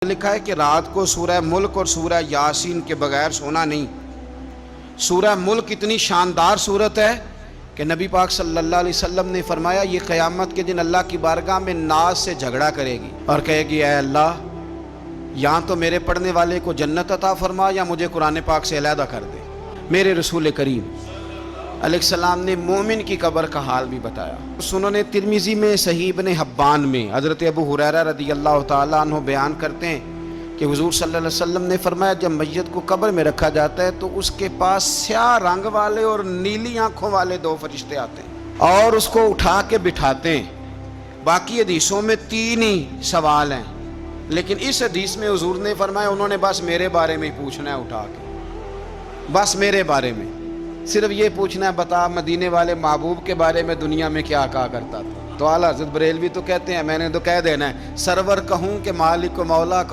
لکھا ہے کہ رات کو سورہ ملک اور سورہ یاسین کے بغیر سونا نہیں۔ سورہ ملک اتنی شاندار صورت ہے کہ نبی پاک صلی اللہ علیہ وسلم نے فرمایا یہ قیامت کے دن اللہ کی بارگاہ میں ناز سے جھگڑا کرے گی اور کہے گی اے اللہ یہاں تو میرے پڑھنے والے کو جنت عطا فرما یا مجھے قرآن پاک سے علیحدہ کر دے۔ میرے رسول کریم علیہ السلام نے مومن کی قبر کا حال بھی بتایا۔ سنن ترمذی میں صحیح ابن حبان میں حضرت ابو ہریرہ رضی اللہ تعالیٰ عنہ بیان کرتے ہیں کہ حضور صلی اللہ علیہ وسلم نے فرمایا جب میت کو قبر میں رکھا جاتا ہے تو اس کے پاس سیاہ رنگ والے اور نیلی آنکھوں والے دو فرشتے آتے ہیں اور اس کو اٹھا کے بٹھاتے ہیں۔ باقی حدیثوں میں 3 ہی سوال ہیں، لیکن اس حدیث میں حضور نے فرمایا انہوں نے بس میرے بارے میں ہی پوچھنا ہے، اٹھا کے بس میرے بارے میں صرف یہ پوچھنا ہے بتا مدینے والے محبوب کے بارے میں دنیا میں کیا کہا کرتا تھا۔ تو اعلیٰ حضرت بریلوی تو کہتے ہیں میں نے تو کہہ دینا ہے سرور کہوں کہ مالک و مولا کہوں